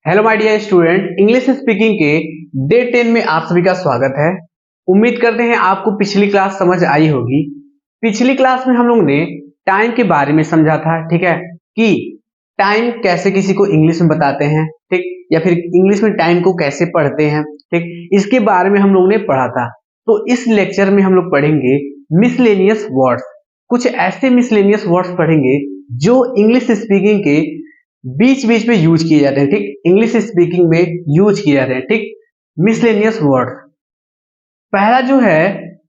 Hello my dear student, English speaking के day 10 में आप सभी का स्वागत है। उम्मीद करते हैं आपको पिछली क्लास समझ आई होगी। पिछली क्लास में हम लोग ने टाइम के बारे में समझा था, ठीक है, कि टाइम कैसे किसी को इंग्लिश में बताते हैं, ठीक, या फिर इंग्लिश में टाइम को कैसे पढ़ते हैं, ठीक, इसके बारे में हम लोग ने पढ़ा था। तो इस लेक्चर में हम लोग पढ़ेंगे मिसलेनियस वर्ड्स। कुछ ऐसे मिसलेनियस वर्ड्स पढ़ेंगे जो इंग्लिश स्पीकिंग के बीच बीच में यूज किए जाते हैं, ठीक, इंग्लिश स्पीकिंग में यूज किए जाते हैं, ठीक। मिसलेनियस वर्ड पहला जो है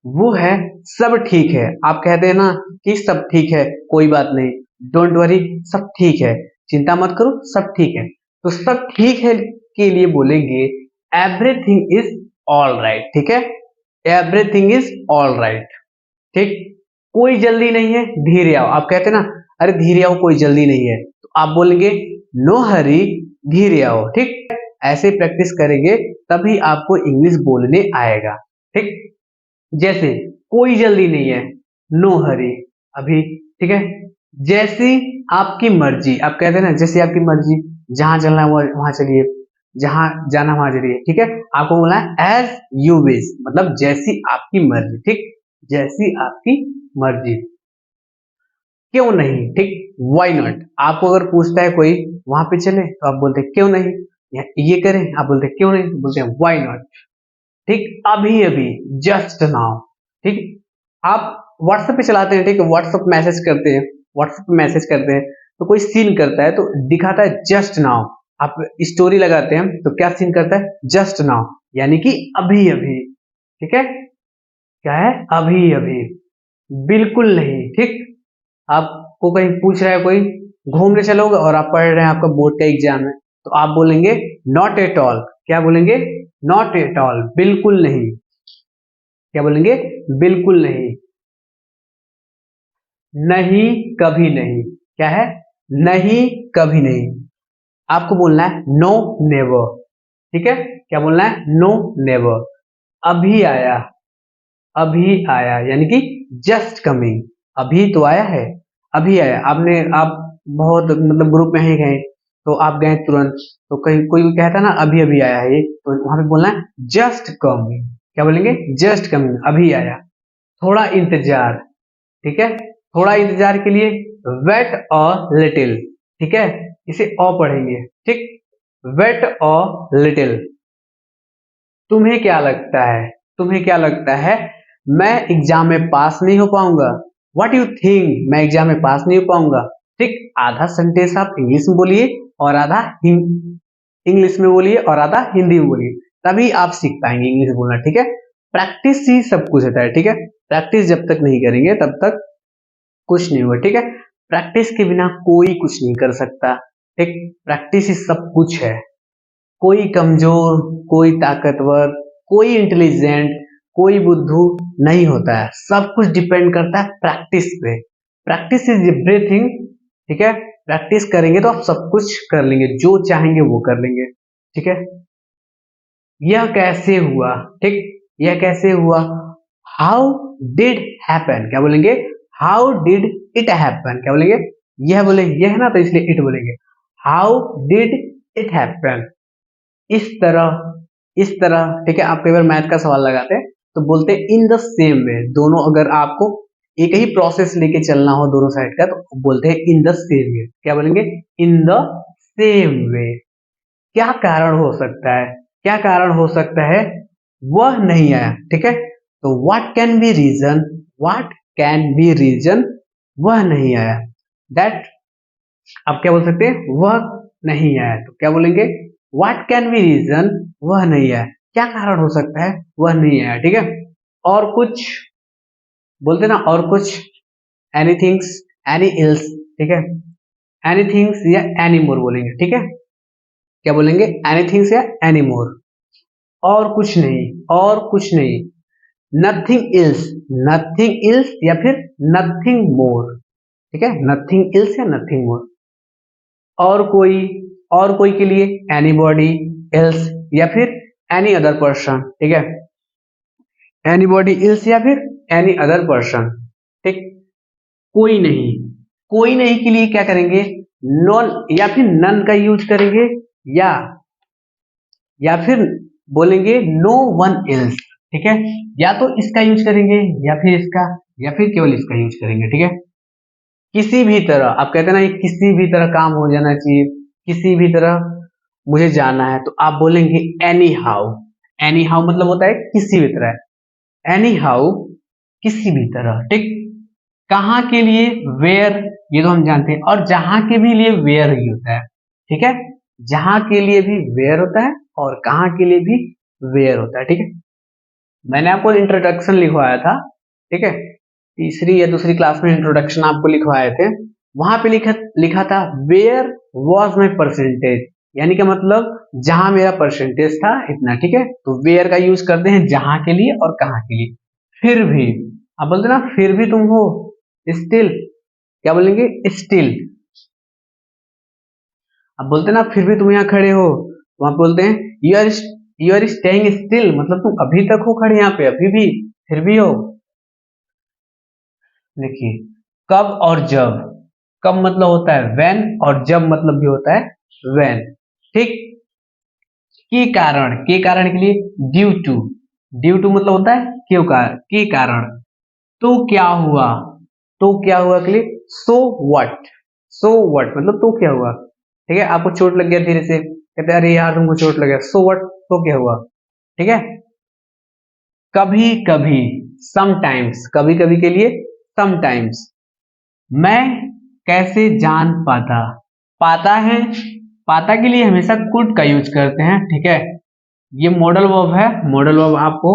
वो है सब ठीक है। आप कहते हैं ना कि सब ठीक है, कोई बात नहीं, डोंट वरी, सब ठीक है, चिंता मत करो, सब ठीक है। तो सब ठीक है के लिए बोलेंगे एवरीथिंग इज ऑल राइट, ठीक है, एवरीथिंग इज ऑल राइट, ठीक। कोई जल्दी नहीं है, धीरे आओ। आप कहते हैं ना, अरे धीरे आओ, कोई जल्दी नहीं है, तो आप बोलेंगे नो हरी, धीरे आओ, ठीक। ऐसे प्रैक्टिस करेंगे तभी आपको इंग्लिश बोलने आएगा, ठीक। जैसे कोई जल्दी नहीं है, नो हरी, अभी, ठीक है। जैसी आपकी मर्जी, आप कहते हैं ना जैसी आपकी मर्जी, जहां चलना है वहां चलिए, जहां जाना वहां चलिए, ठीक है। आपको बोलना है एज यू विश, मतलब जैसी आपकी मर्जी, ठीक, जैसी आपकी मर्जी। क्यों नहीं, ठीक, वाई नॉट। आपको अगर पूछता है कोई वहां पे चले तो आप बोलते हैं क्यों नहीं, या ये करें आप बोलते हैं क्यों नहीं, तो बोलते हैं वाई नॉट, ठीक, अभी अभी, जस्ट नाउ, ठीक। आप व्हाट्सएप पे चलाते हैं, ठीक है, व्हाट्सएप मैसेज करते हैं, व्हाट्सएप पे मैसेज करते हैं तो कोई सीन करता है तो दिखाता है जस्ट नाउ। आप स्टोरी लगाते हैं तो क्या सीन करता है, जस्ट नाउ, यानी कि अभी अभी, ठीक है। क्या है, अभी अभी, बिल्कुल नहीं, ठीक। आपको कहीं पूछ रहा है कोई, घूमने चलोगे और आप पढ़ रहे हैं, आपका बोर्ड का एग्जाम है, तो आप बोलेंगे नॉट एट ऑल। क्या बोलेंगे, नॉट एट ऑल, बिल्कुल नहीं। क्या बोलेंगे, बिल्कुल नहीं। नहीं, कभी नहीं। क्या है, नहीं, कभी नहीं। आपको बोलना है नो नेवर, ठीक है। क्या बोलना है, नो नेवर। अभी आया, अभी आया, यानी कि जस्ट कमिंग, अभी तो आया है, अभी आया। आप बहुत मतलब ग्रुप में ही गए तो आप गए तुरंत, तो कहीं कोई कहता है ना अभी अभी आया है ये, तो वहां पे बोलना है जस्ट कमिंग। क्या बोलेंगे, जस्ट कमिंग, अभी आया। थोड़ा इंतजार, ठीक है, थोड़ा इंतजार के लिए वेट अ लिटिल, ठीक है, इसे अ पढ़ेंगे, ठीक, वेट अ लिटिल। तुम्हें क्या लगता है, तुम्हें क्या लगता है मैं एग्जाम में पास नहीं हो पाऊंगा, व्हाट यू थिंक, मैं एग्जाम में पास नहीं हो पाऊंगा, ठीक। आधा सेंटेंस आप इंग्लिश में बोलिए और आधा इंग्लिश में बोलिए और आधा हिंदी में बोलिए, तभी आप सीख पाएंगे इंग्लिश बोलना, ठीक है। प्रैक्टिस ही सब कुछ होता है, ठीक है। प्रैक्टिस जब तक नहीं करेंगे तब तक कुछ नहीं होगा, ठीक है। प्रैक्टिस के बिना कोई कुछ नहीं कर सकता, ठीक। प्रैक्टिस ही सब कुछ है। कोई कमजोर, कोई ताकतवर, कोई इंटेलिजेंट, कोई बुद्धू नहीं होता है, सब कुछ डिपेंड करता है प्रैक्टिस पे। प्रैक्टिस इज एवरीथिंग, ठीक है। प्रैक्टिस करेंगे तो आप सब कुछ कर लेंगे, जो चाहेंगे वो कर लेंगे, ठीक है। यह कैसे हुआ, ठीक, यह कैसे हुआ, हाउ डिड हैपन। क्या बोलेंगे, हाउ डिड इट हैपन। क्या बोलेंगे, यह बोले, यह है ना तो इसलिए इट बोलेंगे, हाउ डिड इट हैपन। इस तरह, ठीक है। आप कई बार मैथ का सवाल लगाते हैं तो बोलते हैं इन द सेम वे। दोनों अगर आपको एक ही प्रोसेस लेके चलना हो दोनों साइड का तो बोलते हैं इन द सेम वे। क्या बोलेंगे, इन द सेम वे। क्या कारण हो सकता है, क्या कारण हो सकता है, वह नहीं आया, ठीक है। तो what can be reason, what can be reason, वह नहीं आया, दैट। आप क्या बोल सकते हैं, वह नहीं आया, तो क्या बोलेंगे, व्हाट कैन बी रीजन, वह नहीं आया, क्या कारण हो सकता है वह नहीं आया, ठीक है। और कुछ बोलते ना, और कुछ, एनीथिंग्स, एनी इल्स, ठीक है, एनीथिंग्स या एनी मोर बोलेंगे, ठीक है। क्या बोलेंगे, एनीथिंग्स या एनी मोर। और कुछ नहीं, और कुछ नहीं, नथिंग इल्स, नथिंग इल्स या फिर नथिंग मोर, ठीक है, नथिंग इल्स या नथिंग मोर। और कोई, और कोई के लिए एनीबॉडी एल्स या फिर एनी अदर पर्सन, ठीक है, एनीबॉडी एल्स या फिर एनी अदर पर्सन, ठीक। कोई नहीं, कोई नहीं के लिए क्या करेंगे, नॉन या फिर नन का यूज करेंगे, या या फिर बोलेंगे नो वन एल्स, ठीक है। या तो इसका यूज करेंगे या फिर इसका या फिर केवल इसका यूज करेंगे, ठीक है। किसी भी तरह आप कहते हैं ना, किसी भी तरह काम हो जाना चाहिए, किसी भी तरह मुझे जाना है, तो आप बोलेंगे एनी हाउ। एनी हाउ मतलब होता है किसी भी तरह, एनी हाउ किसी भी तरह, ठीक। कहाँ के लिए वेयर, ये तो हम जानते हैं, और जहां के भी लिए वेयर ही होता है, ठीक है। जहां के लिए भी वेयर होता है और कहाँ के लिए भी वेयर होता है, ठीक है। मैंने आपको इंट्रोडक्शन लिखवाया था, ठीक है, तीसरी या दूसरी क्लास में इंट्रोडक्शन आपको लिखवाए थे। वहां पे लिखा था वेयर वॉज माई परसेंटेज, यानी कि मतलब जहां मेरा परसेंटेज था इतना, ठीक है। तो वेयर का यूज करते हैं जहां के लिए और कहाँ के लिए। फिर भी आप बोलते ना, फिर भी तुम हो, स्टिल, क्या बोलेंगे, स्टिल। आप बोलते ना फिर भी तुम यहाँ खड़े हो, तो आप बोलते हैं यू आर स्टेइंग स्टिल, मतलब तुम अभी तक हो खड़े यहाँ पे, अभी भी, फिर भी हो। देखिए, कब और जब, कब मतलब होता है व्हेन और जब मतलब भी होता है व्हेन, ठीक। के कारण के लिए ड्यू टू, ड्यू टू मतलब होता है क्यों, के कारण। तो क्या हुआ, तो क्या हुआ के लिए सो व्हाट, सो व्हाट मतलब तो क्या हुआ, ठीक है। आपको चोट लग गया धीरे से, कहते हैं अरे यार तुमको चोट लग गया, सो व्हाट, तो क्या हुआ, ठीक है। कभी कभी, समटाइम्स, कभी कभी के लिए समटाइम्स। मैं कैसे जान पाता, पाता है, पाता के लिए हमेशा कुड का यूज करते हैं, ठीक है। ये मॉडल वर्ब है, मॉडल वर्ब आपको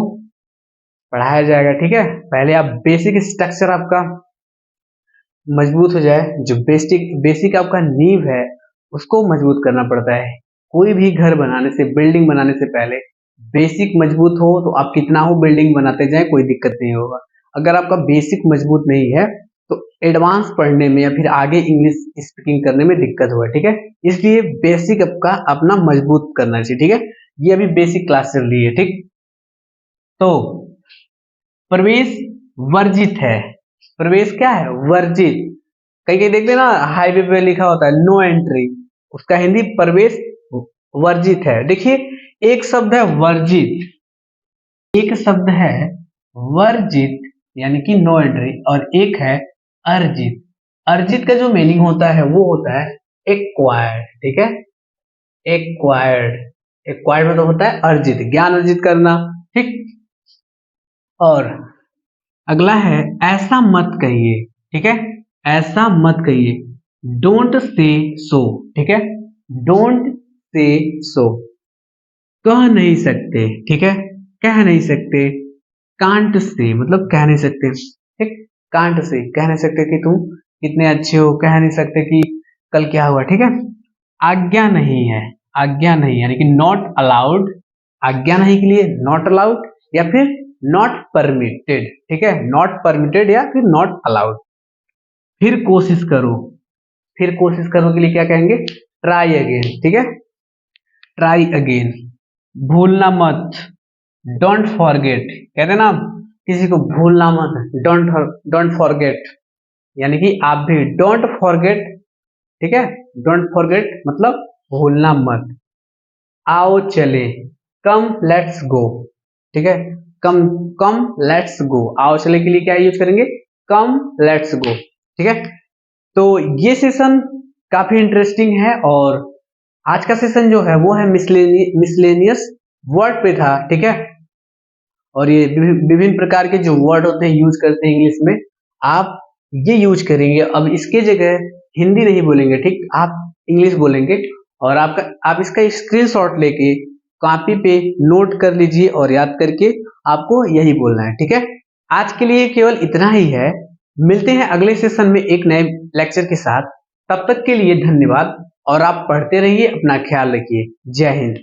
पढ़ाया जाएगा, ठीक है। पहले आप बेसिक स्ट्रक्चर आपका मजबूत हो जाए, जो बेसिक बेसिक आपका नींव है उसको मजबूत करना पड़ता है। कोई भी घर बनाने से, बिल्डिंग बनाने से पहले बेसिक मजबूत हो तो आप कितना हो बिल्डिंग बनाते जाए, कोई दिक्कत नहीं होगा। अगर आपका बेसिक मजबूत नहीं है तो एडवांस पढ़ने में या फिर आगे इंग्लिश स्पीकिंग करने में दिक्कत होगा, ठीक है। इसलिए बेसिक आपका अपना मजबूत करना चाहिए, ठीक है। ये अभी बेसिक क्लास चल रही है, ठीक। तो प्रवेश वर्जित है, प्रवेश क्या है, वर्जित। कहीं कहीं देखते हैं ना हाईवे पे लिखा होता है नो एंट्री, उसका हिंदी प्रवेश वर्जित है। देखिए, एक शब्द है वर्जित, एक शब्द है वर्जित यानी कि नो एंट्री, और एक है अर्जित। अर्जित का जो मीनिंग होता है वो होता है एक्वायर्ड, ठीक है। एक्वायर्ड, एक्वायर्ड मतलब होता है अर्जित, ज्ञान अर्जित करना, ठीक। और अगला है ऐसा मत कहिए, ठीक है। ऐसा मत कहिए, डोंट से सो, ठीक है। डोंट से सो, कह नहीं सकते, ठीक है। कह नहीं सकते, कांट से मतलब कह नहीं सकते, ठीक। कांट से कह नहीं सकते कि तुम कितने अच्छे हो, कह नहीं सकते कि कल क्या हुआ, ठीक है। आज्ञा नहीं है, आज्ञा नहीं यानी कि नॉट अलाउड, आज्ञा नहीं के लिए नॉट अलाउड या फिर नॉट परमिटेड, ठीक है। नॉट परमिटेड या फिर नॉट अलाउड। फिर कोशिश करो, फिर कोशिश करो के लिए क्या कहेंगे, ट्राई अगेन, ठीक है। Try again. भूलना मत, डोंट फॉरगेट, कहते हैं ना किसी को भूलना मत, डोंट डोंट फॉरगेट, यानी कि आप भी डोंट फॉरगेट, ठीक है। डोंट फॉरगेट मतलब भूलना मत। आओ चले, कम लेट्स गो, ठीक है। कम, कम लेट्स गो, आओ चले के लिए क्या यूज करेंगे, कम लेट्स गो, ठीक है। तो ये सेशन काफी इंटरेस्टिंग है, और आज का सेशन जो है वो है मिसलेनियस वर्ड पे था, ठीक है। और ये विभिन्न प्रकार के जो वर्ड होते हैं यूज करते हैं इंग्लिश में, आप ये यूज करेंगे। अब इसके जगह हिंदी नहीं बोलेंगे, ठीक, आप इंग्लिश बोलेंगे। और आप इसका स्क्रीनशॉट लेके कॉपी पे नोट कर लीजिए और याद करके आपको यही बोलना है, ठीक है। आज के लिए केवल इतना ही है, मिलते हैं अगले सेशन में एक नए लेक्चर के साथ। तब तक के लिए धन्यवाद, और आप पढ़ते रहिए, अपना ख्याल रखिए। जय हिंद।